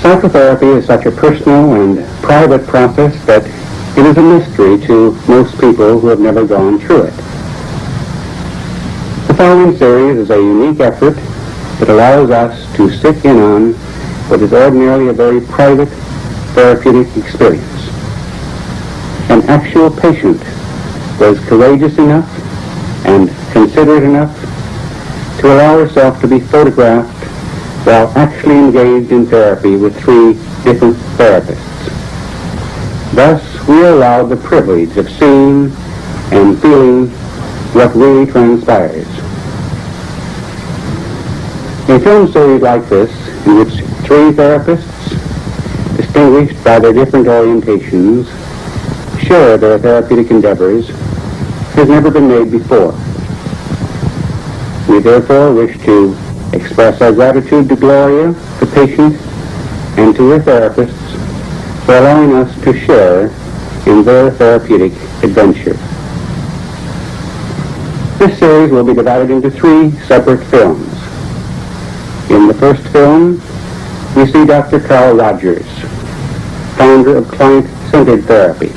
Psychotherapy is such a personal and private process that it is a mystery to most people who have never gone through it. The following series is a unique effort that allows us to sit in on what is ordinarily a very private therapeutic experience. An actual patient was courageous enough and considerate enough to allow herself to be photographed while actually engaged in therapy with 3 different therapists. Thus, we are allowed the privilege of seeing and feeling what really transpires. A film series like this, in which 3 therapists, distinguished by their different orientations, share their therapeutic endeavors, has never been made before. We therefore wish to express our gratitude to Gloria, the patient, and to her therapists for allowing us to share in their therapeutic adventure. This series will be divided into 3 separate films. In the first film, we see Dr. Carl Rogers, founder of client-centered therapy,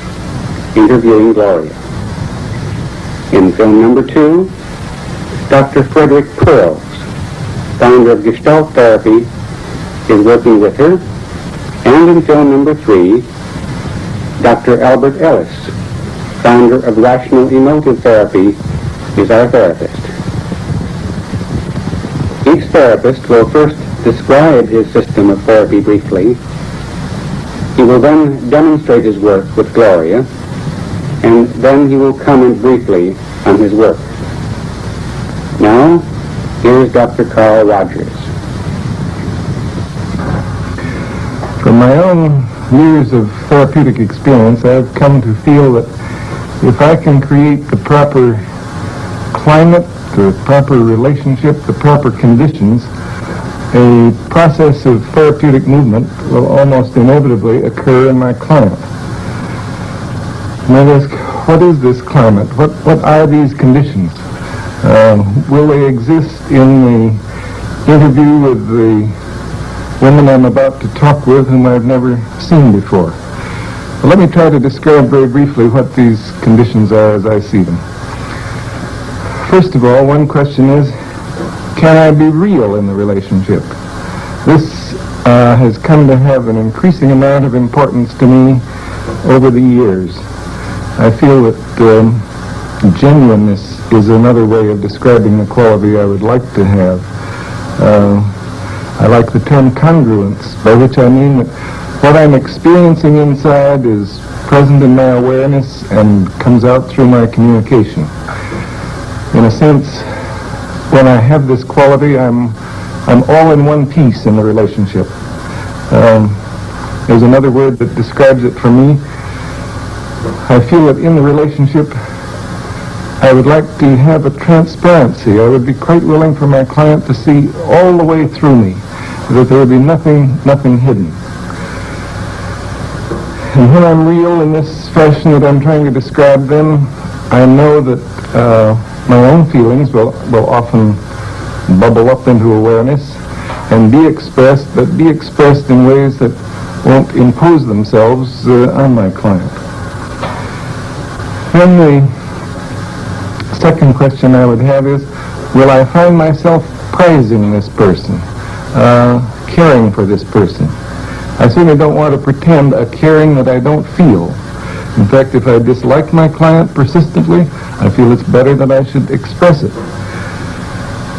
interviewing Gloria. In film number 2, Dr. Frederick Pearls, founder of Gestalt Therapy, is working with her. And in film number 3, Dr. Albert Ellis, founder of Rational Emotive Therapy, is our therapist. Each therapist will first describe his system of therapy briefly. He will then demonstrate his work with Gloria, and then he will comment briefly on his work. Now, here's Dr. Carl Rogers. From my own years of therapeutic experience, I've come to feel that if I can create the proper climate, the proper relationship, the proper conditions, a process of therapeutic movement will almost inevitably occur in my client. And I ask, what is this climate? What are these conditions? Will they exist in the interview with the women I'm about to talk with whom I've never seen before? Well, let me try to describe very briefly what these conditions are as I see them. First of all, one question is, can I be real in the relationship? This has come to have an increasing amount of importance to me over the years. I feel that genuineness is another way of describing the quality I would like to have. I like the term congruence, by which I mean that what I'm experiencing inside is present in my awareness and comes out through my communication. In a sense, when I have this quality, I'm all in one piece in the relationship. There's another word that describes it for me. I feel that in the relationship, I would like to have a transparency. I would be quite willing for my client to see all the way through me, that there would be nothing hidden. And when I'm real in this fashion that I'm trying to describe, then I know that my own feelings will often bubble up into awareness and be expressed, but be expressed in ways that won't impose themselves on my client. Then the second question I would have is, will I find myself praising this person, caring for this person? I certainly don't want to pretend a caring that I don't feel. In fact, if I dislike my client persistently, I feel it's better that I should express it.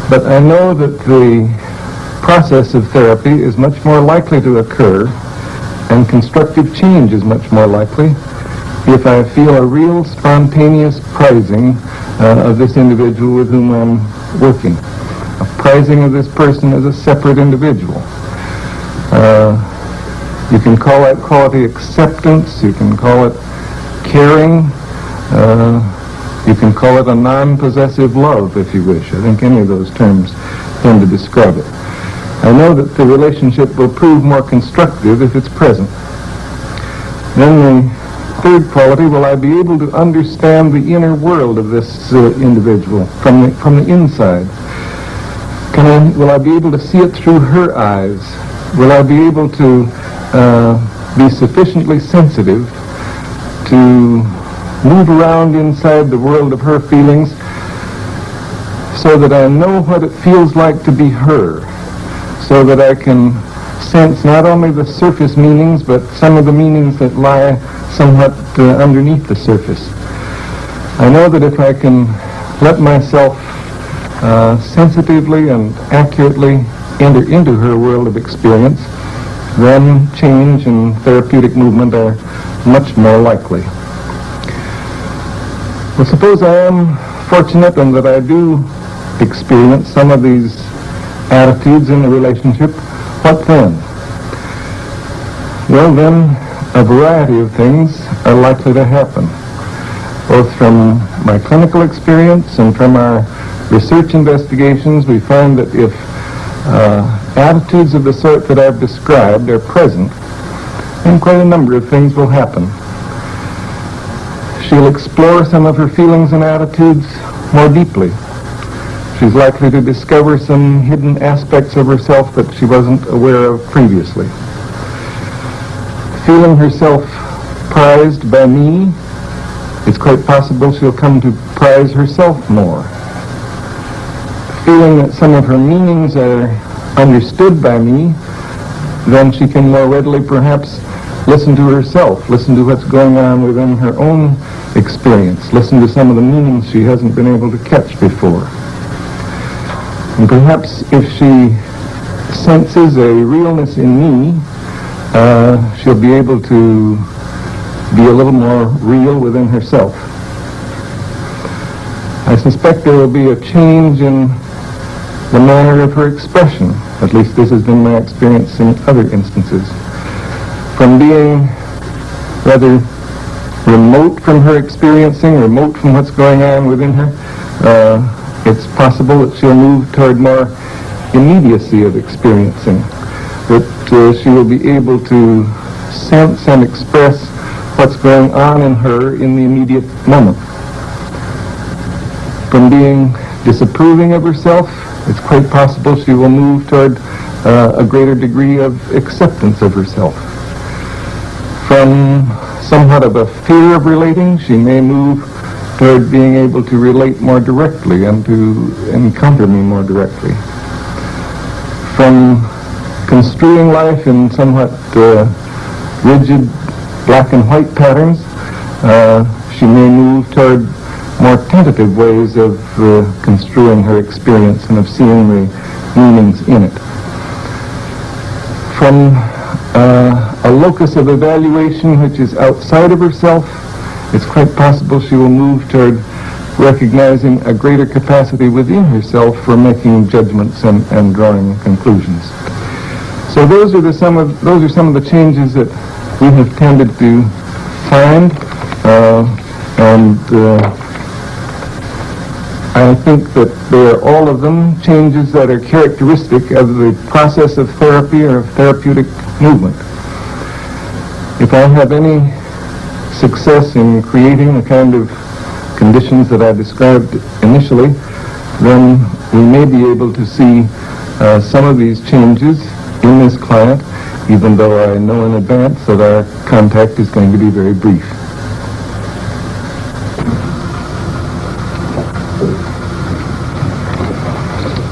But I know that the process of therapy is much more likely to occur, and constructive change is much more likely, if I feel a real spontaneous prizing of this individual with whom I'm working. A prizing of this person as a separate individual. You can call that quality acceptance, you can call it caring, you can call it a non-possessive love, if you wish. I think any of those terms tend to describe it. I know that the relationship will prove more constructive if it's present. Then the third quality, will I be able to understand the inner world of this individual from the inside? Will I be able to see it through her eyes? will I be able to be sufficiently sensitive to move around inside the world of her feelings so that I know what it feels like to be her, so that I can sense not only the surface meanings, but some of the meanings that lie somewhat underneath the surface. I know that if I can let myself sensitively and accurately enter into her world of experience, then change and therapeutic movement are much more likely. Well, suppose I am fortunate and that I do experience some of these attitudes in the relationship. What then? Well, then a variety of things are likely to happen, both from my clinical experience and from our research investigations. We find that if attitudes of the sort that I've described are present, then quite a number of things will happen. She'll explore some of her feelings and attitudes more deeply. She's likely to discover some hidden aspects of herself that she wasn't aware of previously. Feeling herself prized by me, it's quite possible she'll come to prize herself more. Feeling that some of her meanings are understood by me, then she can more readily perhaps listen to herself, listen to what's going on within her own experience, listen to some of the meanings she hasn't been able to catch before. And perhaps if she senses a realness in me, she'll be able to be a little more real within herself. I suspect there will be a change in the manner of her expression. At least this has been my experience in other instances. From being rather remote from her experiencing, remote from what's going on within her, it's possible that she'll move toward more immediacy of experiencing, that she will be able to sense and express what's going on in her in the immediate moment. From being disapproving of herself, it's quite possible she will move toward a greater degree of acceptance of herself. From somewhat of a fear of relating, she may move toward being able to relate more directly and to encounter me more directly. From construing life in somewhat rigid black and white patterns, she may move toward more tentative ways of construing her experience and of seeing the meanings in it. From a locus of evaluation which is outside of herself, it's quite possible she will move toward recognizing a greater capacity within herself for making judgments and drawing conclusions. So those are some of the changes that we have tended to find, and I think that they are all of them changes that are characteristic of the process of therapy or of therapeutic movement. If I have any success in creating the kind of conditions that I described initially, then we may be able to see some of these changes in this client, even though I know in advance that our contact is going to be very brief.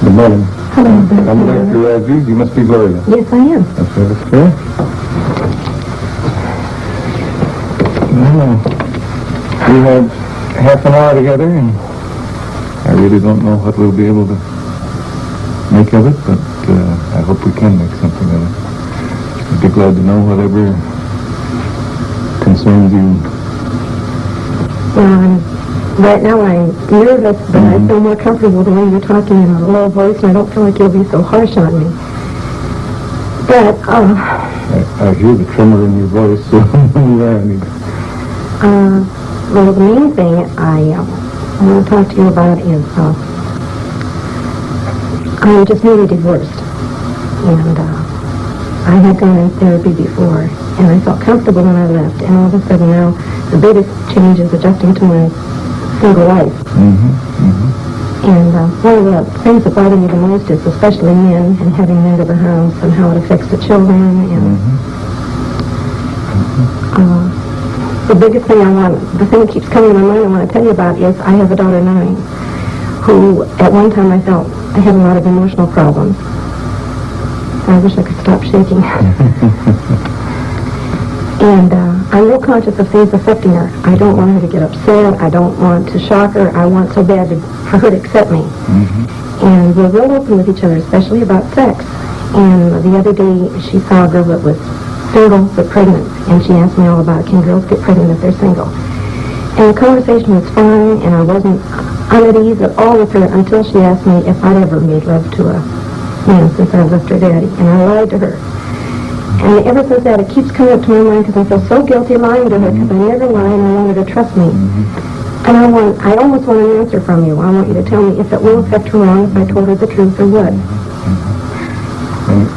Good morning. Hello. I'm Dr. Rogers. You must be Gloria. Yes, I am. That's fair. We have half an hour together, and I really don't know what we'll be able to make of it, but I hope we can make something of it. I'd be glad to know whatever concerns you. Right now I'm nervous, but I feel more comfortable the way you're talking in a low voice, and I don't feel like you'll be so harsh on me. But, I hear the tremor in your voice, so well, the main thing I want to talk to you about is I'm just newly divorced, and I had gone in therapy before, and I felt comfortable when I left, and all of a sudden now the biggest change is adjusting to my single life. And one of the things that bother me the most is especially men and having men to the house and how it affects the children. And the biggest thing the thing that keeps coming to my mind I want to tell you about is I have a daughter 9 who at one time I felt I had a lot of emotional problems. I wish I could stop shaking. And I'm real conscious of things affecting her. I don't want her to get upset. I don't want to shock her. I want so bad for her to accept me. And we're real open with each other, especially about sex. And the other day she saw a girl that was single but pregnant, and she asked me all about, can girls get pregnant if they're single? And the conversation was fine, and I wasn't at ease at all with her until she asked me if I'd ever made love to a man since I left her daddy, and I lied to her. And ever since that, it keeps coming up to my mind because I feel so guilty lying to her because I never lie and I wanted her to trust me. And I almost want an answer from you. I want you to tell me if it will affect her wrong if I told her the truth or what.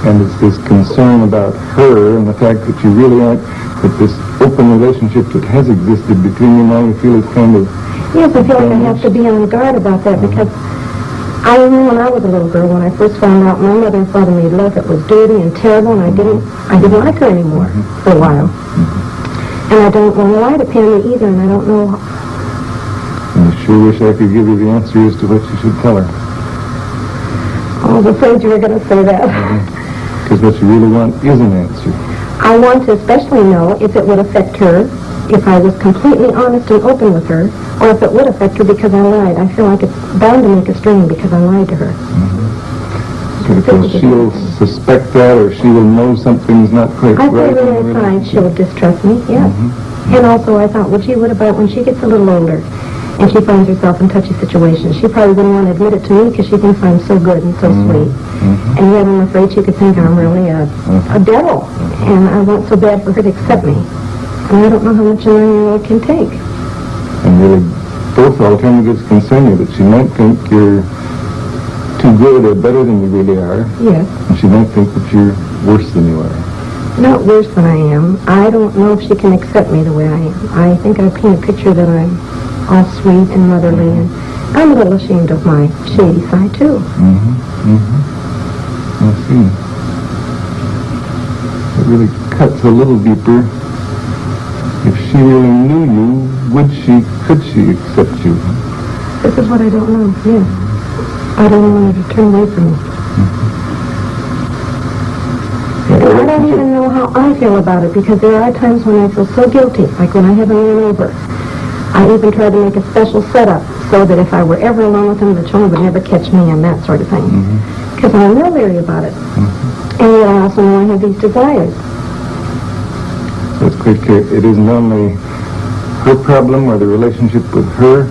And it's this concern about her and the fact that you really aren't, that this open relationship that has existed between you now, you feel is kind of... Yes, I feel like I have to be on guard about that because I remember when I was a little girl, when I first found out my mother and father made love, it was dirty and terrible, and I didn't like her anymore for a while. And I don't want to lie to Pammy either, and I don't know... I sure wish I could give you the answer as to what you should tell her. I was afraid you were going to say that. Because what you really want is an answer. I want to especially know if it would affect her, if I was completely honest and open with her, or if it would affect her because I lied. I feel like it's bound to make a strain because I lied to her. Because she'll suspect that, or she will know something's not quite I right. feel really fine. She'll distrust me, yes. And also I thought, well, gee, what about when she gets a little older and she finds herself in touchy situations? She probably wouldn't want to admit it to me because she thinks I'm so good and so sweet. And yet I'm afraid she could think I'm really a devil. And I want so bad for her to accept me. And I don't know how much a 9-year-old can take. And really, both alternatives concern you, that she might think you're too good or better than you really are. Yes. And she might think that you're worse than you are. Not worse than I am. I don't know if she can accept me the way I am. I think I paint a picture that I'm all sweet and motherly, and I'm a little ashamed of my shady side, too. I see. It really cuts a little deeper. If she really knew you, could she accept you? This is what I don't know, yes. I don't want her to turn away from me. I don't even know how I feel about it, because there are times when I feel so guilty, like when I have a man over. I even tried to make a special setup so that if I were ever alone with him, the children would never catch me and that sort of thing. Because I'm real leery about it. And yet I also know I have these desires. So it's quite clear. It isn't only her problem or the relationship with her,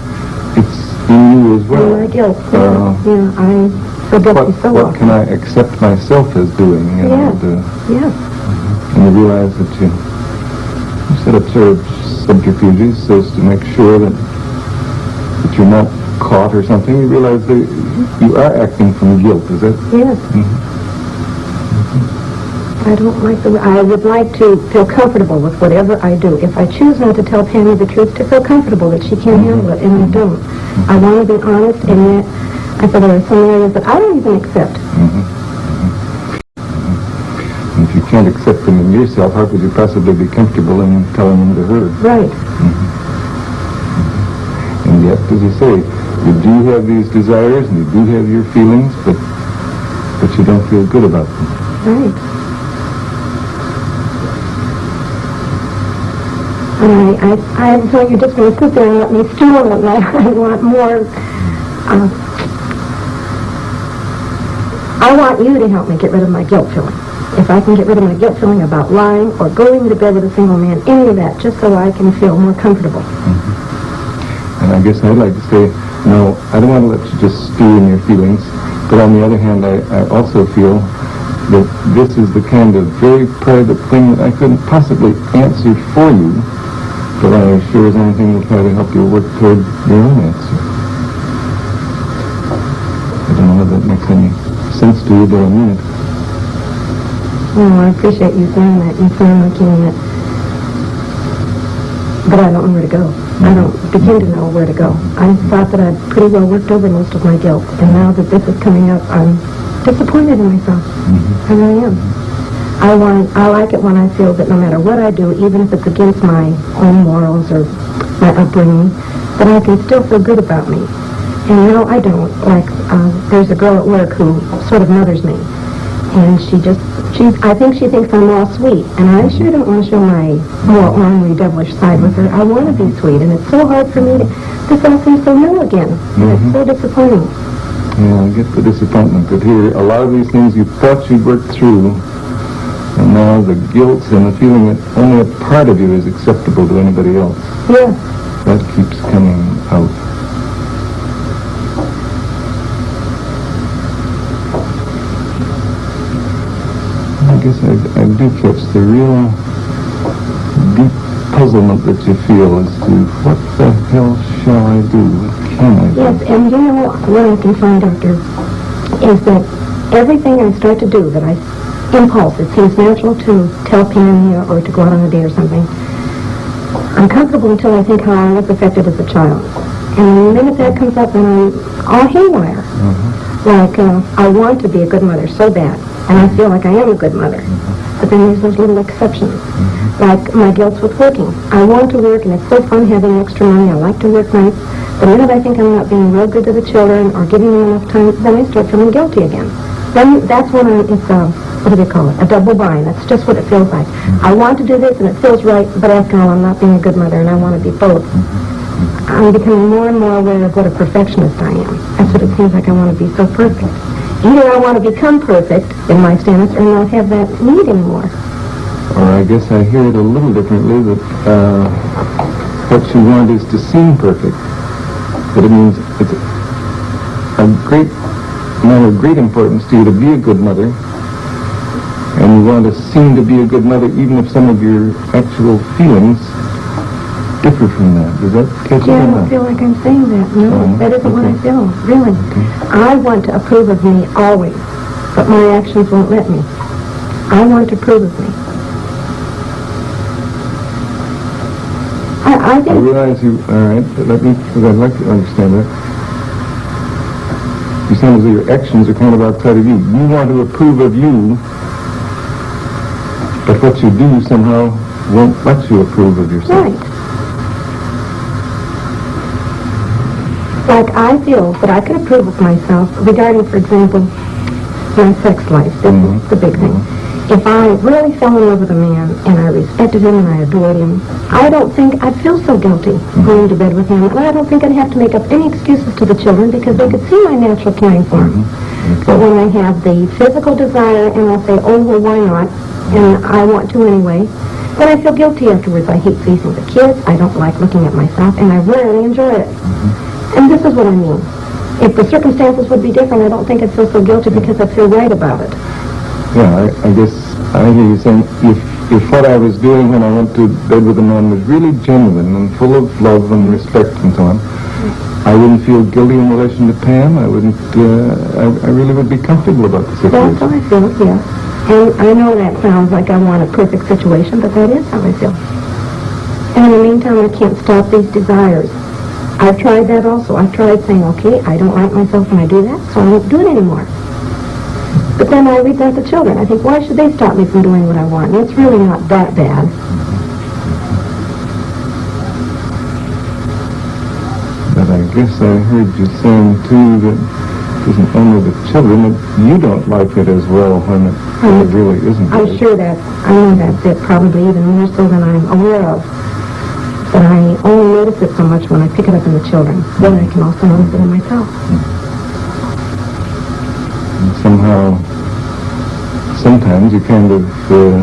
it's in you as well. And my guilt. I feel guilty so What often. can I accept myself as doing? Yes. And you realize that you set up sort of subterfuges so as to make sure that you're not caught or something. You realize that you are acting from guilt, is that? Yes. I don't like the way... I would like to feel comfortable with whatever I do. If I choose not to tell Pammy the truth, to feel comfortable that she can't handle it, and I don't. I want to be honest, and yet I feel there are some areas that I don't even accept. And if you can't accept them in yourself, how could you possibly be comfortable in telling them to her? Right. And yet, as you say, you do have these desires and you do have your feelings, but you don't feel good about them. Right. And I thought you're just going to sit there and let me stew on it, and I want more... I want you to help me get rid of my guilt feeling. If I can get rid of my guilt feeling about lying or going to bed with a single man, any of that, just so I can feel more comfortable. And I guess I'd like to say, no, I don't want to let you just stew in your feelings, but on the other hand, I also feel that this is the kind of very private thing that I couldn't possibly answer for you, but I sure as anything will try to help you work toward your own answer. I don't know if that makes any sense to you, but I mean it. Well, I appreciate you saying that. You sound like you mean it. But I don't know where to go. I don't begin to know where to go. I thought that I'd pretty well worked over most of my guilt, and now that this is coming up, I'm disappointed in myself. I really am. I like it when I feel that no matter what I do, even if it's against my own morals or my upbringing, that I can still feel good about me. And now I don't. Like, there's a girl at work who sort of mothers me. And I think she thinks I'm all sweet. And I sure don't want to show my more ornery, devilish side with her. I want to be sweet. And it's so hard for me to, this all seems so new again. And it's so disappointing. Yeah, I get the disappointment that here, a lot of these things you thought you'd worked through, and now the guilt and the feeling that only a part of you is acceptable to anybody else. Yeah. That keeps coming out. I guess I do catch the real deep puzzlement that you feel as to what the hell shall I do? What can I do? Yes, and you know what I can find, Doctor, is that everything I start to do, that impulse, it seems natural to tell Penny or to go out on a date or something, I'm comfortable until I think how I was affected as a child. And the minute that comes up, then I'm all haywire. Like, I want to be a good mother so bad, and I feel like I am a good mother. But then there's those little exceptions. Like my guilt with working. I want to work, and it's so fun having extra money. I like to work nights. The minute I think I'm not being real good to the children or giving them enough time, then I start feeling guilty again. Then that's when it's what do they call it? A double bind. That's just what it feels like. I want to do this, and it feels right, but after all, I'm not being a good mother, and I want to be both. I'm becoming more and more aware of what a perfectionist I am. That's what it seems like. I want to be so perfect. Either I want to become perfect in my stance or not have that need anymore. Or I guess I hear it a little differently, that what you want is to seem perfect. That it means it's a matter of great importance to you to be a good mother, and you want to seem to be a good mother even if some of your actual feelings differ from that. Does that catch you? Yeah, I don't feel like I'm saying that. No, that isn't what I feel, really. I want to approve of me always, but my actions won't let me. I want to approve of me. I think... I realize you... All right, because I'd like to understand that. You sound as though your actions are kind of outside of you. You want to approve of you, but what you do somehow won't let you approve of yourself. Right. Like, I feel that I could approve of myself regarding, for example, my sex life. This is the big thing. If I really fell in love with a man and I respected him and I adored him, I don't think I'd feel so guilty going to bed with him. And I don't think I'd have to make up any excuses to the children because they could see my natural caring for him. But when I have the physical desire and I'll say, oh, well, why not? And I want to anyway, then I feel guilty afterwards. I hate facing the kids. I don't like looking at myself, and I rarely enjoy it. And this is what I mean. If the circumstances would be different, I don't think I'd feel so guilty because I feel right about it. Yeah, I guess I hear you saying if what I was doing when I went to bed with a man was really genuine and full of love and respect and so on, I wouldn't feel guilty in relation to Pam. I wouldn't. I really would be comfortable about the situation. That's how I feel, yes. And I know that sounds like I want a perfect situation, but that is how I feel. And in the meantime, I can't stop these desires. I've tried that also. I've tried saying, okay, I don't like myself when I do that, so I won't do it anymore. But then I resent the children. I think, why should they stop me from doing what I want? And it's really not that bad. But I guess I heard you saying, too, that it isn't only the children, that you don't like it as well when it really isn't. I'm sure I know that's it, probably even more so than I'm aware of. But I only notice it so much when I pick it up in the children. Then I can also notice it in myself. And somehow, sometimes you kind of feel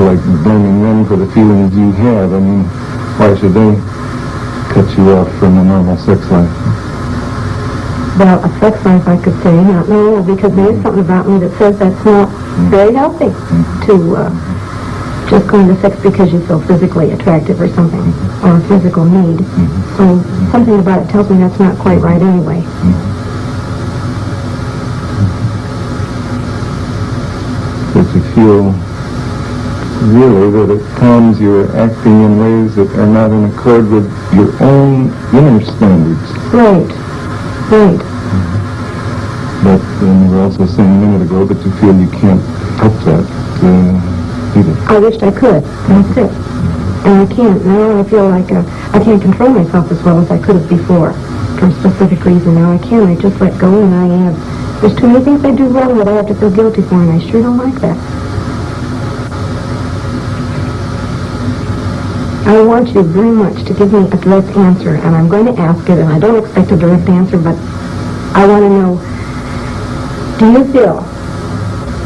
like blaming them for the feelings you have. I mean, why should they cut you off from a normal sex life? Well, a sex life, I could say, not normal, because there's something about me that says that's not very healthy to just go into sex because you feel physically attractive or something, or a physical need. So something about it tells me that's not quite right anyway. But you feel really that at times you're acting in ways that are not in accord with your own inner standards. Right. Right. But you were also saying a minute ago that you feel you can't help that either. I wished I could. That's it. And I can't. Now I feel like I can't control myself as well as I could have before. For a specific reason. Now I can't. I just let go, and there's too many things I do wrong that I have to feel guilty for, and I sure don't like that. I want you very much to give me a direct answer, and I'm going to ask it, and I don't expect a direct answer, but I want to know, do you feel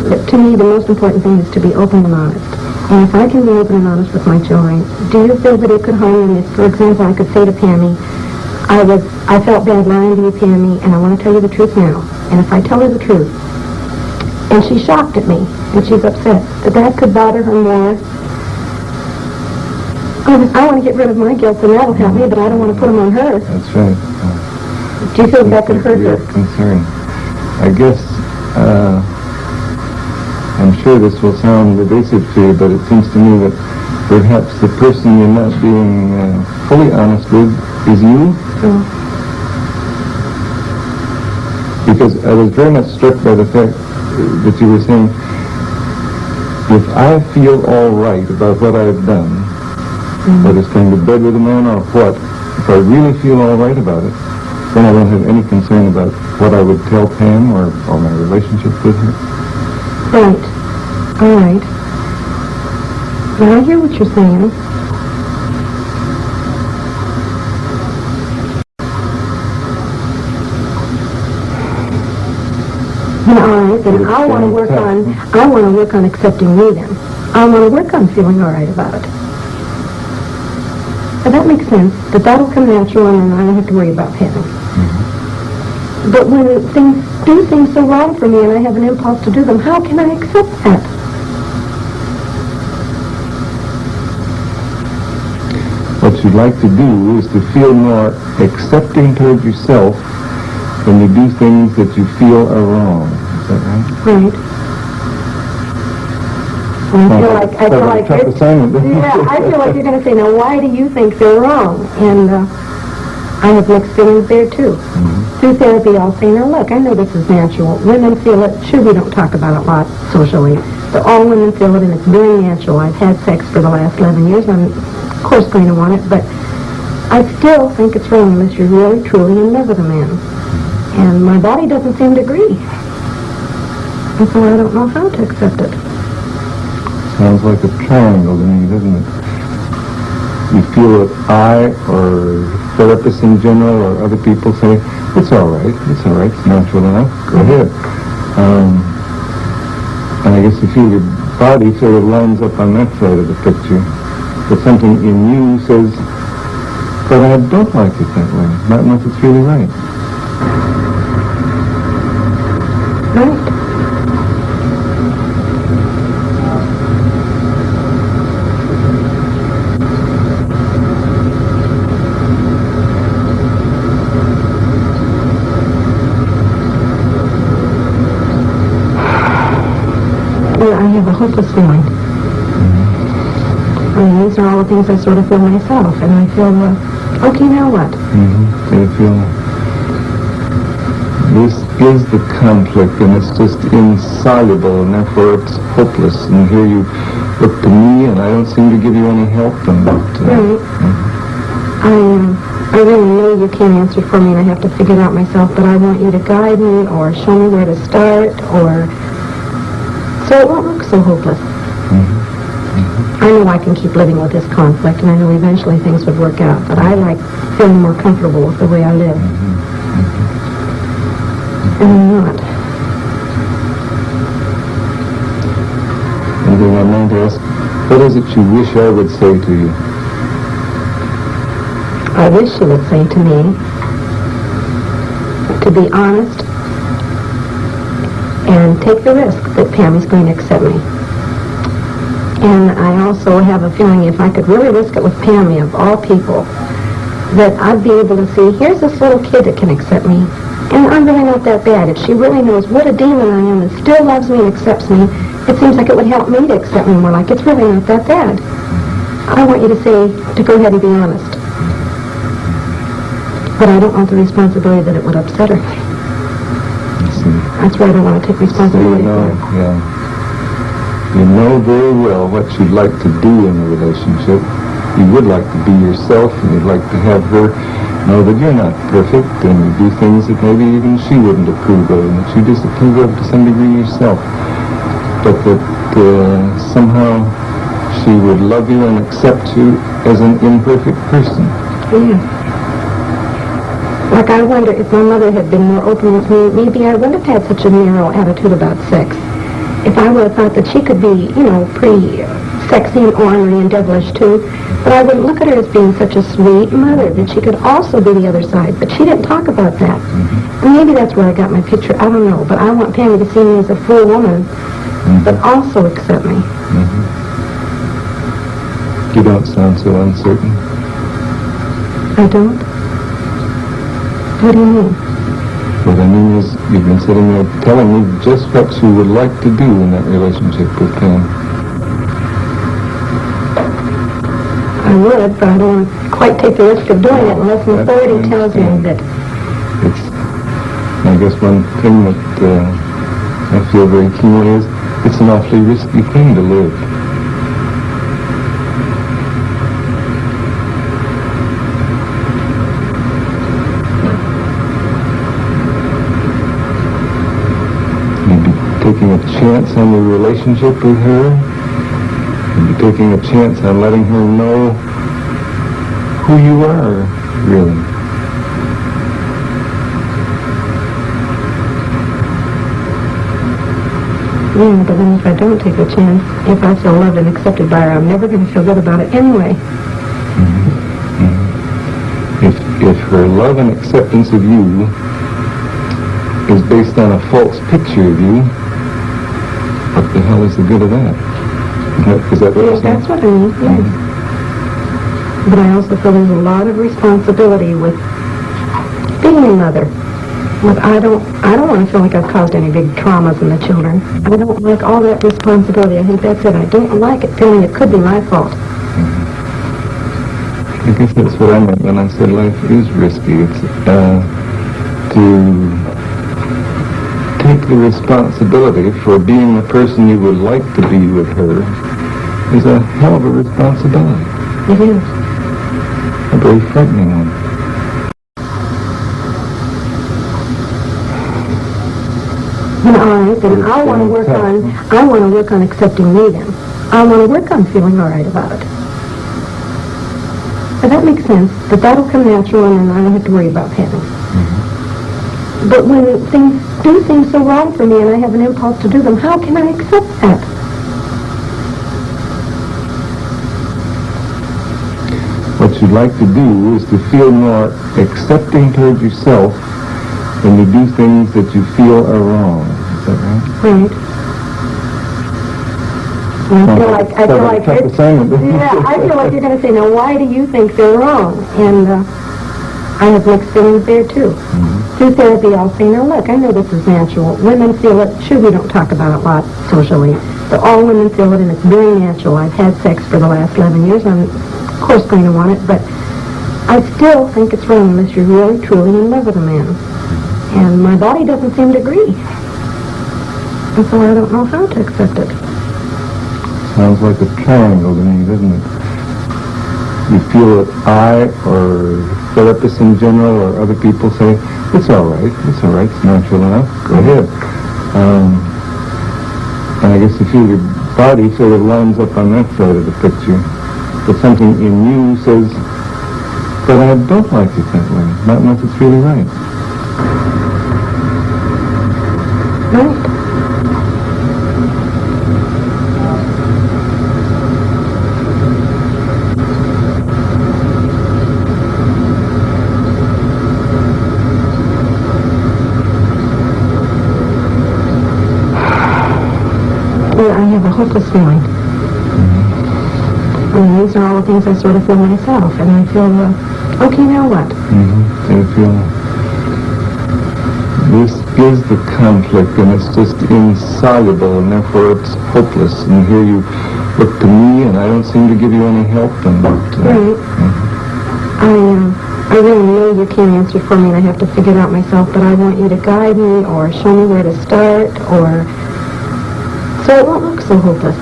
that to me the most important thing is to be open and honest? And if I can be open and honest with my children, do you feel that it could harm them if, for example, I could say to Pammy, I felt bad lying to you, Pammy, and I want to tell you the truth now. And if I tell her the truth, and she's shocked at me, and she's upset, that could bother her more. I want to get rid of my guilt, and that'll help me, but I don't want to put them on her. That's right. Do you feel that could hurt her? Concern. I guess, I'm sure this will sound evasive to you, but it seems to me that perhaps the person you're not being fully honest with is you. Oh. Because I was very much struck by the fact that you were saying, if I feel all right about what I've done, whether it's going to bed with a man or what, if I really feel all right about it, then I don't have any concern about what I would tell Pam or my relationship with her. Right. All right. Now I hear what you're saying. All right, then I want to work on accepting me then. I want to work on feeling all right about it. But that makes sense, that that'll come natural and I don't have to worry about having. Mm-hmm. But when things do seem so wrong for me and I have an impulse to do them, how can I accept that? What you'd like to do is to feel more accepting toward yourself when you do things that you feel are wrong. Is that right? Right. And I feel like tough assignment. Yeah, I feel like you're going to say, now why do you think they're wrong? And I have mixed feelings there too. Mm-hmm. Through therapy, I'll say, now look, I know this is natural. Women feel it. Sure, we don't talk about it a lot socially, but all women feel it, and it's very natural. I've had sex for the last 11 years. I'm, of course, going to want it, but I still think it's wrong unless you're really, truly in love with a man. And my body doesn't seem to agree. And so I don't know how to accept it. Sounds like a triangle to me, doesn't it? You feel that I, or therapists in general, or other people say, it's all right, it's natural enough, go ahead. And I guess you feel your body sort of lines up on that side of the picture. But something in you says, but I don't like it that way, not unless it's really right. Right. I have a hopeless feeling. I mean, these are all the things I sort of feel myself, and I feel, okay, now what? So you feel, this is the conflict, and it's just insoluble, and therefore it's hopeless, and here you look to me, and I don't seem to give you any help, and Right. I really know you can't answer for me, and I have to figure it out myself, but I want you to guide me, or show me where to start, or so it won't look so hopeless. I know I can keep living with this conflict, and I know eventually things would work out, but I like feeling more comfortable with the way I live. And I'm not. And then I might ask, what is it you wish I would say to you? I wish you would say to me to be honest and take the risk that Pammy's going to accept me. And I also have a feeling if I could really risk it with Pammy, of all people, that I'd be able to see, here's this little kid that can accept me. And I'm really not that bad. If she really knows what a demon I am and still loves me and accepts me, it seems like it would help me to accept me more, like it's really not that bad. I want you to say, to go ahead and be honest. But I don't want the responsibility that it would upset her. That's why I don't want to take responsibility for it. Yeah. You know very well what you'd like to do in the relationship. You would like to be yourself, and you'd like to have her know that you're not perfect, and you do things that maybe even she wouldn't approve of, and that you disapprove of to some degree yourself. But that somehow she would love you and accept you as an imperfect person. Yeah. Like I wonder if my mother had been more open with me, maybe I wouldn't have had such a narrow attitude about sex. If I would have thought that she could be, pretty sexy and ornery and devilish too, but I wouldn't look at her as being such a sweet mother, that she could also be the other side. But she didn't talk about that. And maybe that's where I got my picture. I don't know. But I want Pammy to see me as a full woman, but also accept me. You don't sound so uncertain. I don't? What do you mean? What I mean is, you've been sitting there telling me just what you would like to do in that relationship with Pam. I would, but I don't want to quite take the risk of doing it unless an authority tells me that. It's, I guess one thing that I feel very keenly is, it's an awfully risky thing to live. Taking a chance on your relationship with her, and taking a chance on letting her know who you are, really. Yeah, but then if I don't take a chance, if I feel loved and accepted by her, I'm never going to feel good about it anyway. If her love and acceptance of you is based on a false picture of you, what the hell is the good of that? Is that what you're saying? That's what I mean, yes. But I also feel there's a lot of responsibility with being a mother. But I don't want to feel like I've caused any big traumas in the children. I don't like all that responsibility. I think that's it. I don't like it, feeling it could be my fault. I guess that's what I meant when I said life is risky. It's to take the responsibility for being the person you would like to be with her is a hell of a responsibility. It is. A very frightening one. And all right, then I want to work on accepting me then. I want to work on feeling all right about it. But that makes sense. But that'll come natural, and then I don't have to worry about having. But when things do seem so wrong for me and I have an impulse to do them, how can I accept that? What you'd like to do is to feel more accepting toward yourself when you do things that you feel are wrong. Is that right? Right. And I feel like I feel like you're going to say, now why do you think they're wrong? And I have mixed feelings there too. Through therapy, I'll say, now look, I know this is natural. Women feel it. Sure, we don't talk about it a lot socially, but all women feel it, and it's very natural. I've had sex for the last 11 years. I'm, of course, going to want it, but I still think it's wrong unless you're really, truly in love with a man. And my body doesn't seem to agree. And so I don't know how to accept it. Sounds like a triangle to me, doesn't it? You feel that I, or therapists in general, or other people say, it's all right, it's natural enough, go ahead. And I guess you feel your body sort of lines up on that side of the picture. But something in you says, but I don't like it that way, not unless it's really right. Right. Well, I have a hopeless feeling. And these are all the things I sort of feel myself, and I feel, okay, now what? I feel this is the conflict, and it's just insoluble, and therefore it's hopeless. And here you look to me, and I don't seem to give you any help. And right. I really know you can't answer for me, and I have to figure it out myself. But I want you to guide me, or show me where to start, or so it won't look so hopeless.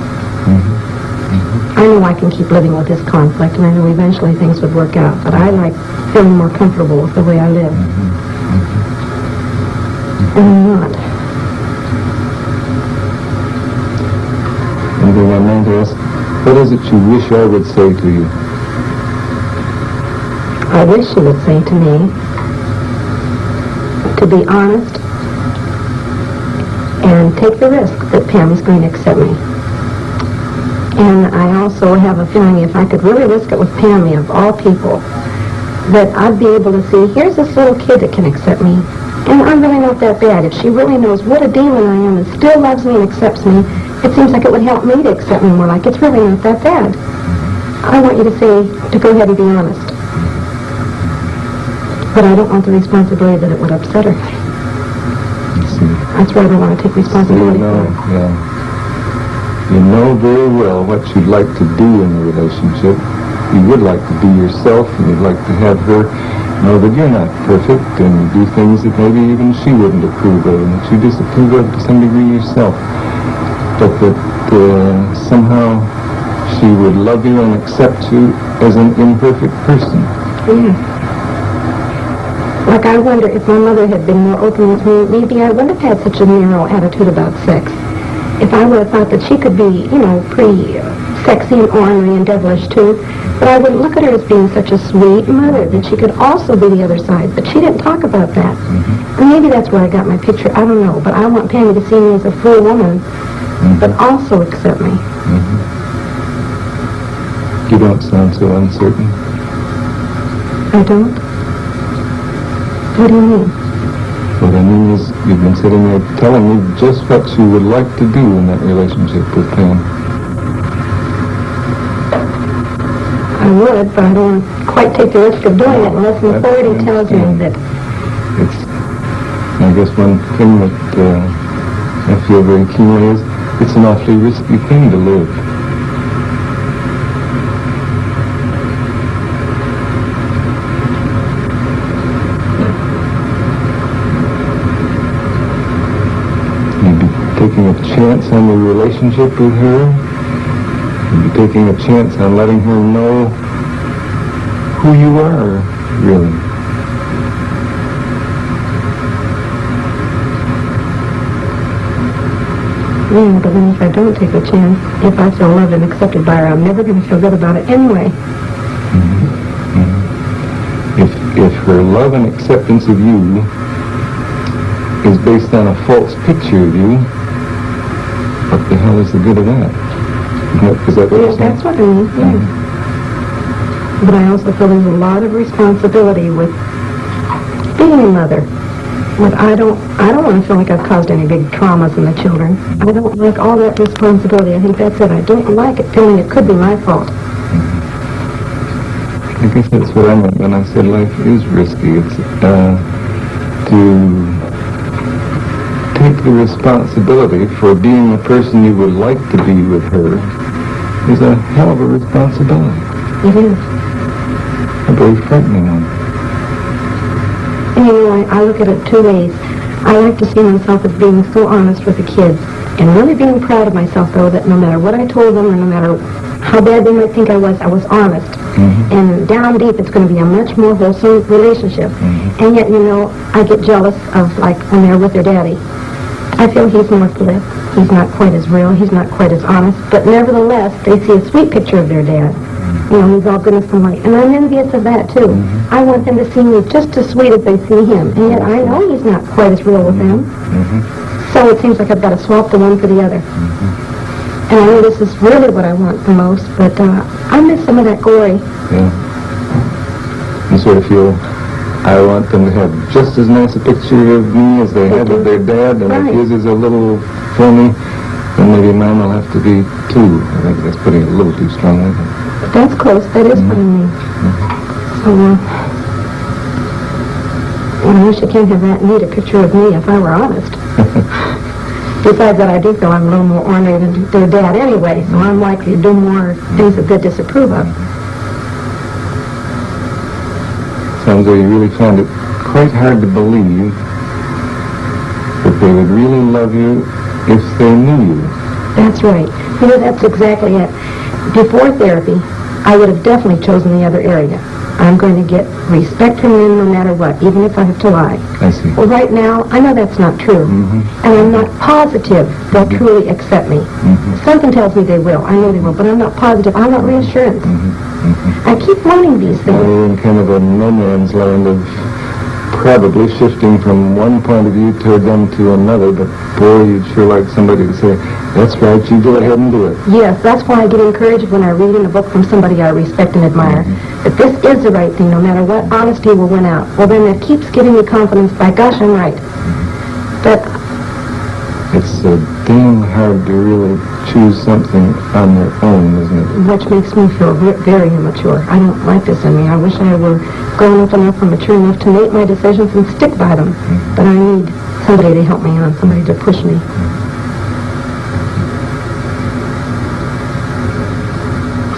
I know I can keep living with this conflict, and I know eventually things would work out. But I like feeling more comfortable with the way I live. And I'm not. And then I meant to ask, what is it you wish I would say to you? I wish you would say to me to be honest and take the risk that Pam is going to accept me. And I also have a feeling if I could really risk it with Pammy, of all people, that I'd be able to see, here's this little kid that can accept me. And I'm really not that bad. If she really knows what a demon I am and still loves me and accepts me, it seems like it would help me to accept me more, like it's really not that bad. I want you to say, to go ahead and be honest. But I don't want the responsibility that it would upset her. That's why I don't want to take responsibility for it. Yeah. You know very well what you'd like to do in the relationship. You would like to be yourself, and you'd like to have her know that you're not perfect, and you do things that maybe even she wouldn't approve of, and that you disapprove of to some degree yourself. But that somehow she would love you and accept you as an imperfect person. Yeah. Like I wonder if my mother had been more open with me, maybe I wouldn't have had such a narrow attitude about sex. If I would have thought that she could be, pretty sexy and ornery and devilish too, but I wouldn't look at her as being such a sweet mother, that she could also be the other side. But she didn't talk about that. And maybe that's where I got my picture. I don't know. But I want Pammy to see me as a full woman, but also accept me. You don't sound so uncertain. I don't? What do you mean? What I mean is, you've been sitting there telling me just what you would like to do in that relationship with Pam. I would, but I don't quite take the risk of doing it unless an authority tells me that... I guess one thing that I feel very keenly is, it's an awfully risky thing to live. Taking a chance on the relationship with her, and taking a chance on letting her know who you are, really. Yeah, but then if I don't take a chance, if I feel loved and accepted by her, I'm never going to feel good about it anyway. If her love and acceptance of you is based on a false picture of you, what the hell is the good of that? Is that what you're saying? That's what I mean, yeah. But I also feel there's a lot of responsibility with being a mother. But I don't want to feel like I've caused any big traumas in the children. I don't like all that responsibility. I think that's it. I don't like it, feeling it could be my fault. I guess that's what I meant when I said life is risky. It's to take the responsibility for being the person you would like to be with her is a hell of a responsibility. It is. A very frightening one. And I look at it two ways. I like to see myself as being so honest with the kids and really being proud of myself, though, that no matter what I told them or no matter how bad they might think I was honest. And down deep, it's going to be a much more wholesome relationship. And yet, I get jealous of, like, when they're with their daddy. I feel he's more flip. He's not quite as real. He's not quite as honest. But nevertheless, they see a sweet picture of their dad. He's all goodness and light. And I'm envious of that, too. I want them to see me just as sweet as they see him. And yet I know he's not quite as real with them. So it seems like I've got to swap the one for the other. And I know this is really what I want the most, but I miss some of that glory. Yeah. You sort of feel, I want them to have just as nice a picture of me as they had of their dad, and if his is a little phony, then maybe mine will have to be too. I think that's putting it a little too strongly. But that's close. That is what I mean. So, I wish I can't have that neat a picture of me if I were honest. Besides that, I do feel I'm a little more ornery than their dad anyway, so I'm likely to do more things that they disapprove of. Sounds like you really find it quite hard to believe that they would really love you if they knew you. That's right. You know, that's exactly it. Before therapy, I would have definitely chosen the other area. I'm going to get respect from them no matter what, even if I have to lie. I see. Well, right now, I know that's not true. And I'm not positive they'll truly accept me. Something tells me they will. I know they will, but I'm not positive. I want reassurance. I keep wanting these things. You're in kind of a no man's land of probably shifting from one point of view toward them to another, but boy, you'd sure like somebody to say, that's right, you go ahead and do it. Yes, that's why I get encouraged when I read in a book from somebody I respect and admire that this is the right thing, no matter what, honesty will win out. Well, then that keeps giving me confidence, by gosh, I'm right. But it's damn hard to really choose something on their own, isn't it? which makes me feel very immature. I don't like this in me. I wish I were grown up enough or mature enough to make my decisions and stick by them. But I need somebody to help me on, somebody to push me.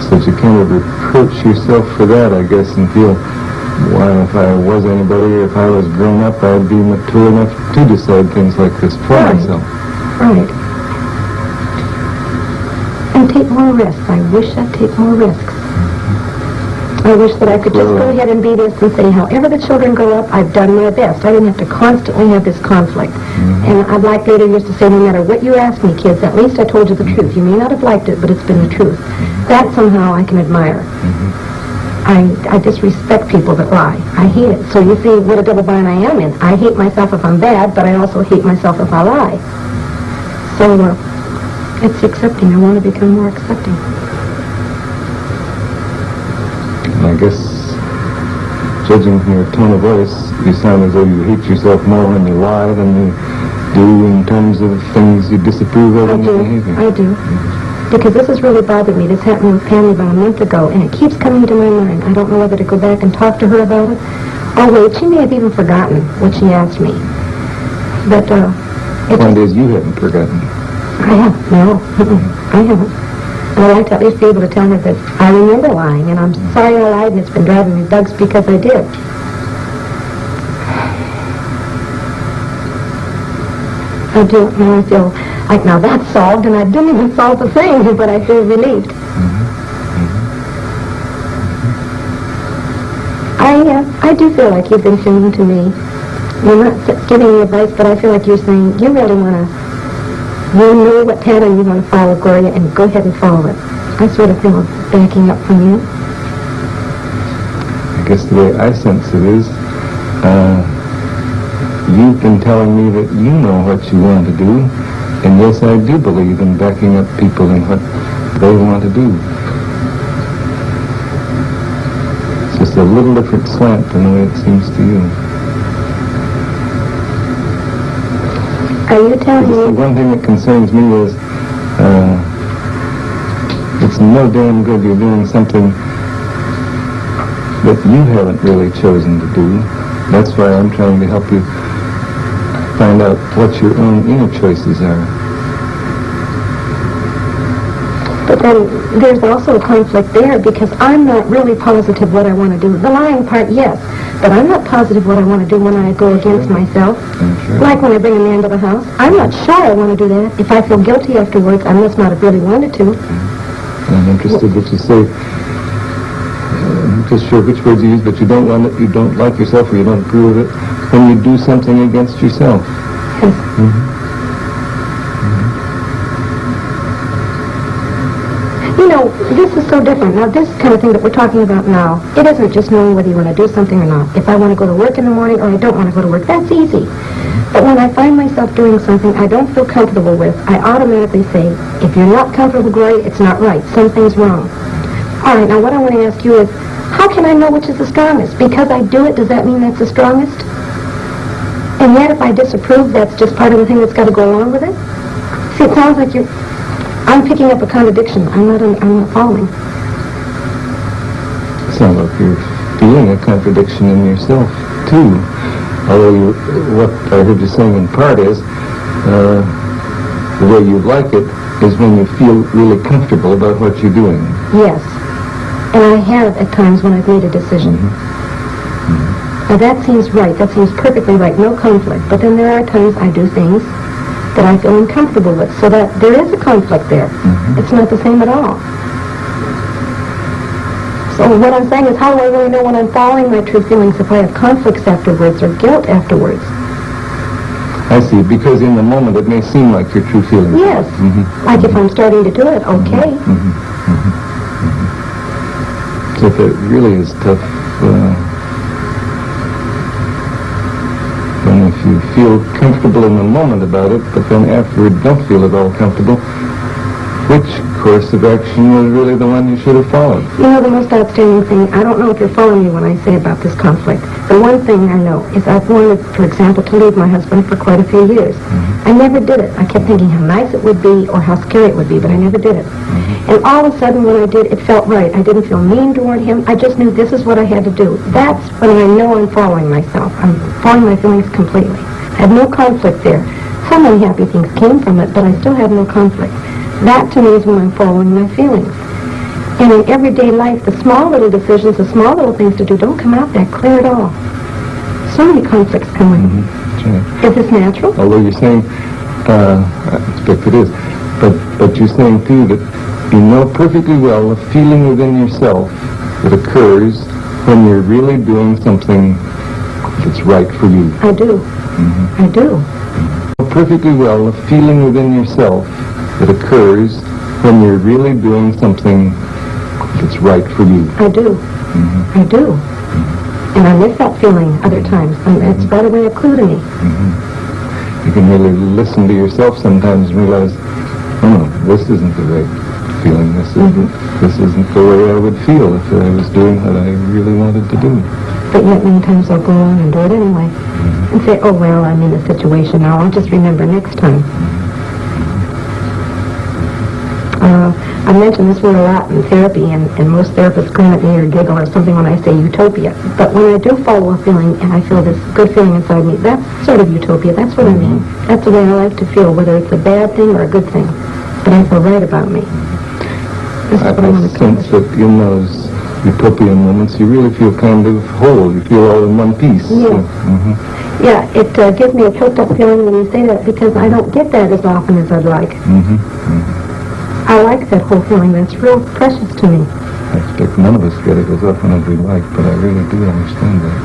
So you kind of reproach yourself for that, I guess, and feel, why, if I was anybody, or if I was grown up, I'd be mature enough to decide things like this for myself. Right. And take more risks. I wish I'd take more risks. I wish that I could just go ahead and be this and say, however the children grow up, I've done my best. I didn't have to constantly have this conflict. And I'd like later years to say, no matter what you ask me, kids, at least I told you the truth. You may not have liked it, but it's been the truth. That somehow I can admire. I disrespect people that lie. I hate it. So you see what a double bind I am in. I hate myself if I'm bad, but I also hate myself if I lie. So it's accepting. I want to become more accepting. I guess, judging from your tone of voice, you sound as though you hate yourself more when you lie than you do in terms of things you disapprove of in your behavior. I do. Because this has really bothered me. This happened with family about a month ago, and it keeps coming to my mind. I don't know whether to go back and talk to her about it. Oh, wait, she may have even forgotten what she asked me. But, The point is, you haven't forgotten. I haven't. No, I haven't. And I'd like to at least be able to tell her that I remember lying, and I'm sorry I lied, and it's been driving me bugs because I did. I do, and I feel like, now that's solved, and I didn't even solve the thing, but I feel relieved. I do feel like you've been saying to me, you're not giving me advice, but I feel like you're saying you really want to, you know what pattern you want to follow, Gloria, and go ahead and follow it. I sort of feel backing up from you. I guess the way I sense it is, you've been telling me that you know what you want to do, and yes, I do believe in backing up people in what they want to do. It's just a little different slant than the way it seems to you. Are you telling me? The one thing that concerns me is it's no damn good you're doing something that you haven't really chosen to do. That's why I'm trying to help you find out what your own inner choices are. But then there's also a conflict there because I'm not really positive what I want to do. The lying part, yes, but I'm not positive what I want to do when I go against myself. Sure. Like when I bring a man to the house. I'm not sure I want to do that. If I feel guilty afterwards, I must not have really wanted to. I'm interested that you say, I'm not just sure which words you use, but you don't want it, you don't like yourself, or you don't approve of it when you do something against yourself. Yes. You know, this is so different. Now, this kind of thing that we're talking about now, it isn't just knowing whether you want to do something or not. If I want to go to work in the morning or I don't want to go to work, that's easy. But when I find myself doing something I don't feel comfortable with, I automatically say, if you're not comfortable, Gloria, it's not right. Something's wrong. All right, now what I want to ask you is, how can I know which is the strongest? Because I do it, does that mean that's the strongest? And yet if I disapprove, that's just part of the thing that's got to go along with it? See, it sounds like I'm picking up a contradiction. I'm not following. It sounds like you're feeling a contradiction in yourself, too. Although what I heard you saying in part is, the way you like it is when you feel really comfortable about what you're doing. Yes. And I have at times when I've made a decision. Now that seems right. That seems perfectly right. No conflict. But then there are times I do things that I feel uncomfortable with. So that there is a conflict there. It's not the same at all. So what I'm saying is, how do I really know when I'm following my true feelings if I have conflicts afterwards or guilt afterwards? I see, because in the moment it may seem like your true feelings. Yes. Like if I'm starting to do it, okay. So if it really is tough, then if you feel comfortable in the moment about it, but then afterward don't feel at all comfortable, which course of action was really the one you should have followed? You know, the most outstanding thing, I don't know if you're following me when I say about this conflict. The one thing I know is I've wanted, for example, to leave my husband for quite a few years. I never did it. I kept thinking how nice it would be or how scary it would be, but I never did it. And all of a sudden when I did, it felt right. I didn't feel mean toward him. I just knew this is what I had to do. That's when I know I'm following myself. I'm following my feelings completely. I had no conflict there. Some unhappy things came from it, but I still had no conflict. That to me is when I'm following my feelings. And in everyday life, the small little decisions, the small little things to do don't come out that clear at all. So many conflicts come in. Is this natural? Although you're saying, I expect it is, but you're saying too that you know perfectly well the feeling within yourself that occurs when you're really doing something that's right for you. I do. I do. You know perfectly well the feeling within yourself that occurs when you're really doing something that's right for you. I do. I do. And I miss that feeling other times. And it's right away a clue to me. You can really listen to yourself sometimes and realize, oh no, this isn't the right feeling. This isn't the way I would feel if I was doing what I really wanted to do. But yet many times I'll go on and do it anyway. And say, oh well, I'm in a situation now. I'll just remember next time. I mention this word a lot in therapy, and most therapists grin at me or giggle or something when I say utopia. But when I do follow a feeling and I feel this good feeling inside me, that's sort of utopia. That's what I mean. That's the way I like to feel, whether it's a bad thing or a good thing. But I feel right about me. This is what I want to sense that in those utopian moments you really feel kind of whole. You feel all in one piece. Yeah. Yeah, it gives me a choked up feeling when you say that, because I don't get that as often as I'd like. I like that whole feeling. That's real precious to me. I expect none of us get it as often as we like, but I really do understand that.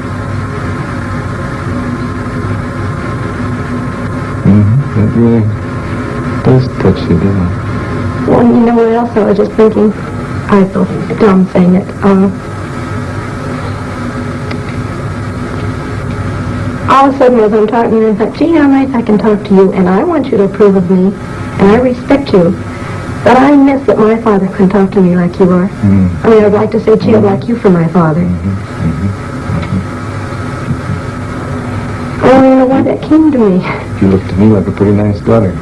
That really does touch you, doesn't it? Well, you know what else I was just thinking? I feel dumb saying it. All of a sudden, as I'm talking to you, I thought, gee, how nice I can talk to you, and I want you to approve of me, and I respect you. But I miss that my father can talk to me like you are. I mean, I'd like to say, gee, I'd like you for my father. Oh, you know why that came to me? You look to me like a pretty nice daughter.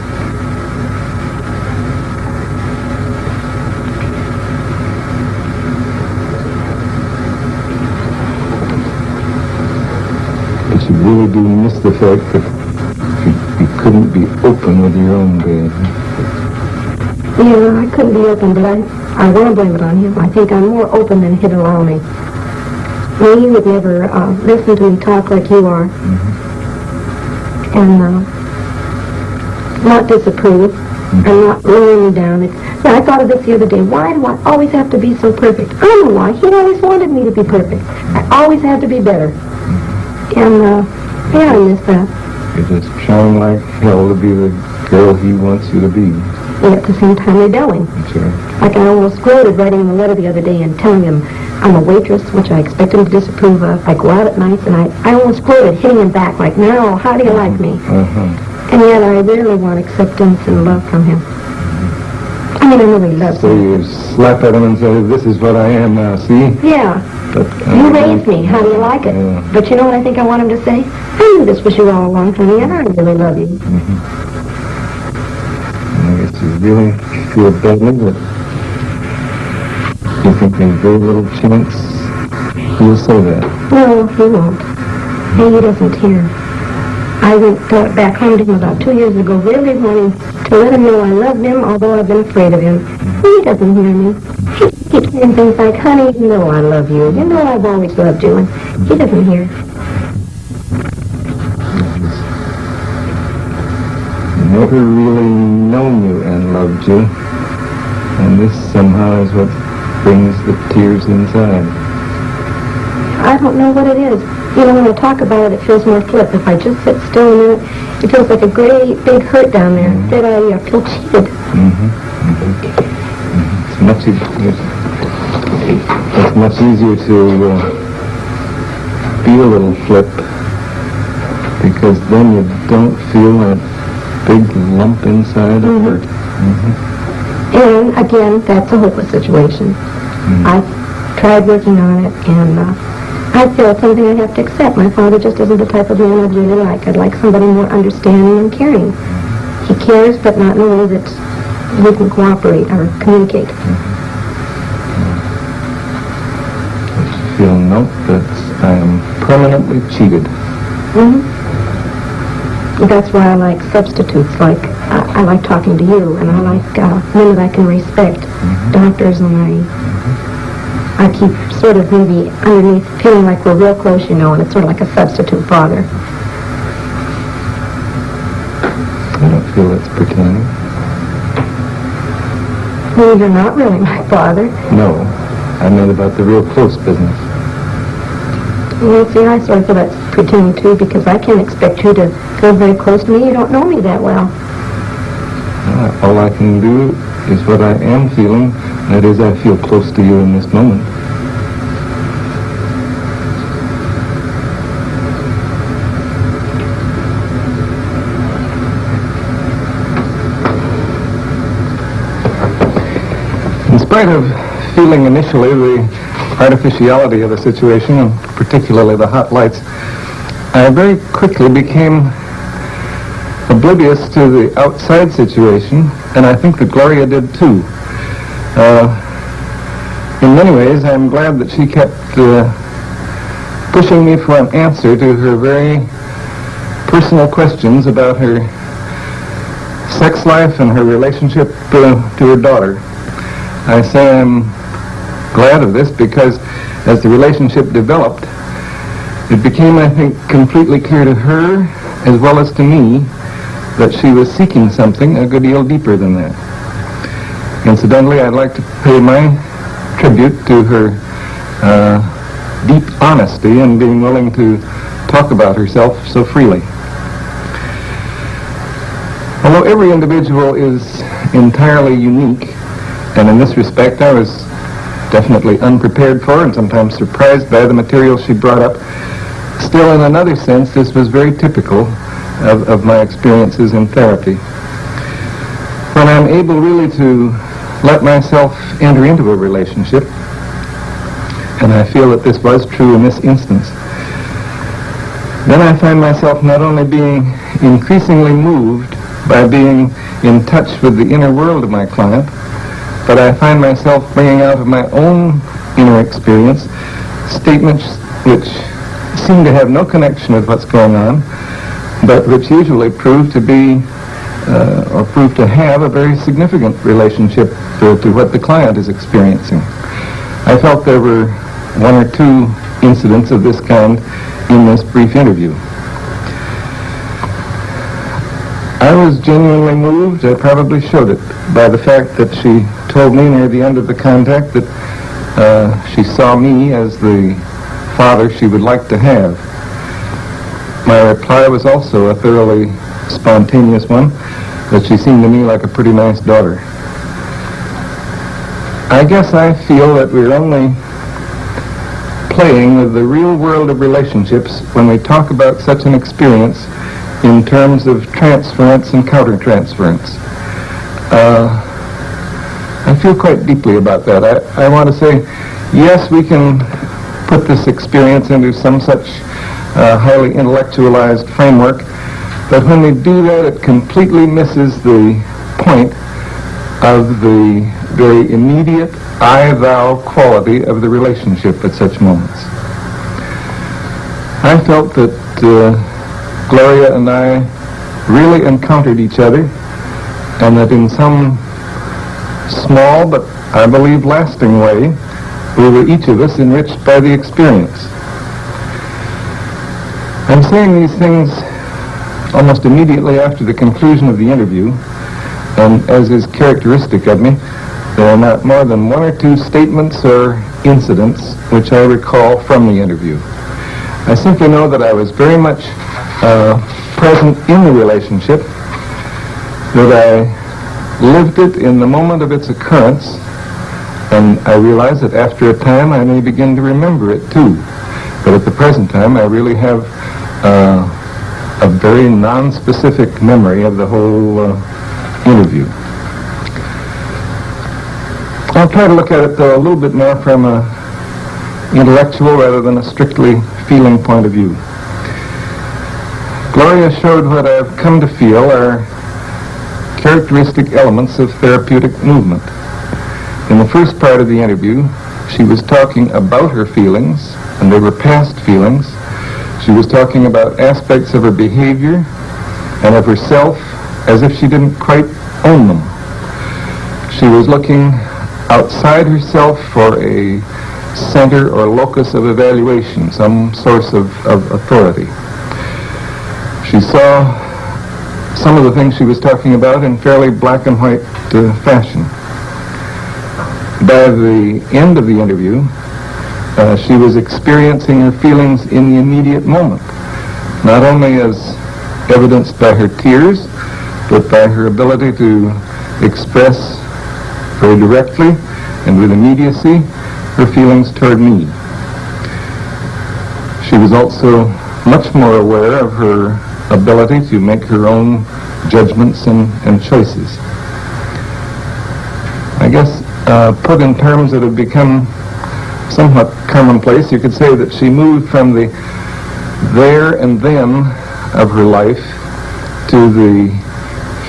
But you really do miss the fact that you couldn't be open with your own dad. Yeah, I couldn't be open, but I want to blame it on him. I think I'm more open than he'd allow me. Well, he would never listen to me talk like you are. And not disapprove and not lower me down. I thought of this the other day. Why do I always have to be so perfect? I don't know why. He always wanted me to be perfect. I always had to be better. And, yeah, I miss that. You're just trying like hell to be the girl he wants you to be. And at the same time rebelling. Sure. Like I almost gloated writing him a letter the other day and telling him I'm a waitress, which I expect him to disapprove of. I go out at nights and I almost gloated, hitting him back like, no, how do you like me? And yet I really want acceptance and love from him. I mean, I really love him. So you slap at him and say, this is what I am now, see? Yeah. But, you raised me. How do you like it? Yeah. But you know what I think I want him to say? I knew this was you all along, honey, and I really love you. I guess you really feel badly that you think there's very little chance he'll say that. No, he won't. And he doesn't hear. I went back home to him about 2 years ago, really wanting to let him know I loved him, although I've been afraid of him. He doesn't hear me. He keeps saying things like, honey, you know I love you. You know I've always loved you. And he doesn't hear. Never really known you and loved you. And this somehow is what brings the tears inside. I don't know what it is. You know, when I talk about it, it feels more flip. If I just sit still in it, it feels like a great big hurt down there. That I feel cheated. It's much easier to be a little flip, because then you don't feel that big lump inside of hurt. And again, that's a hopeless situation. I've tried working on it, and I feel it's something I have to accept. My father just isn't the type of man I'd really like. I'd like somebody more understanding and caring. He cares, but not in a way that we can cooperate or communicate. I feel, nope, I am permanently cheated. That's why I like substitutes. Like I like talking to you, and I like men that I can respect. Doctors, and I keep sort of maybe underneath feeling like we're real close, you know, and it's sort of like a substitute father. I don't feel that's pretending. Well, you're not really my father. No, I meant about the real close business. Well, see, I sort of feel that's pretending too, because I can't expect you to feel very close to me. You don't know me that well. All I can do is what I am feeling. That is, I feel close to you in this moment. In spite of feeling initially the artificiality of the situation, and particularly the hot lights, I very quickly became oblivious to the outside situation, and I think that Gloria did too. In many ways, I'm glad that she kept pushing me for an answer to her very personal questions about her sex life and her relationship to her daughter. I say I'm glad of this because as the relationship developed, it became, I think, completely clear to her as well as to me that she was seeking something a good deal deeper than that. Incidentally, I'd like to pay my tribute to her deep honesty and being willing to talk about herself so freely. Although every individual is entirely unique, and in this respect I was definitely unprepared for and sometimes surprised by the material she brought up, still in another sense this was very typical of my experiences in therapy. When I'm able really to let myself enter into a relationship, and I feel that this was true in this instance, then I find myself not only being increasingly moved by being in touch with the inner world of my client, but I find myself bringing out of my own inner experience statements which seem to have no connection with what's going on, but which usually prove to be or prove to have a very significant relationship to what the client is experiencing. I felt there were one or two incidents of this kind in this brief interview. I was genuinely moved, I probably showed it, by the fact that she told me near the end of the contact that she saw me as the father she would like to have. My reply was also a thoroughly spontaneous one, that she seemed to me like a pretty nice daughter. I guess I feel that we're only playing with the real world of relationships when we talk about such an experience in terms of transference and countertransference. I feel quite deeply about that. I want to say, yes, we can put this experience into some such highly intellectualized framework, but when we do that, it completely misses the point of the very immediate I-thou quality of the relationship at such moments. I felt that Gloria and I really encountered each other, and that in some small but I believe lasting way, we were each of us enriched by the experience. I'm saying these things almost immediately after the conclusion of the interview, and as is characteristic of me, there are not more than one or two statements or incidents which I recall from the interview. I simply know that I was very much present in the relationship, that I lived it in the moment of its occurrence, and I realize that after a time I may begin to remember it too. But at the present time I really have a very non-specific memory of the whole interview. I'll try to look at it though a little bit more from an intellectual rather than a strictly feeling point of view. Gloria showed what I've come to feel are characteristic elements of therapeutic movement. In the first part of the interview, she was talking about her feelings, and they were past feelings. She was talking about aspects of her behavior and of herself as if she didn't quite own them. She was looking outside herself for a center or locus of evaluation, some source of authority. She saw some of the things she was talking about in fairly black and white fashion. By the end of the interview, she was experiencing her feelings in the immediate moment, not only as evidenced by her tears, but by her ability to express very directly and with immediacy her feelings toward me. She was also much more aware of her ability to make her own judgments and choices. I guess put in terms that have become somewhat commonplace, you could say that she moved from the there and then of her life to the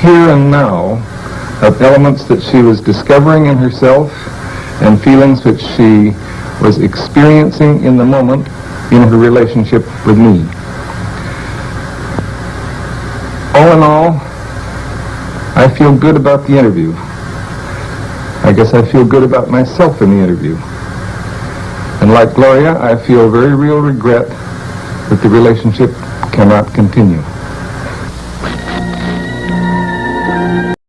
here and now of elements that she was discovering in herself and feelings which she was experiencing in the moment in her relationship with me. All in all, I feel good about the interview. I guess I feel good about myself in the interview. And like Gloria, I feel very real regret that the relationship cannot continue.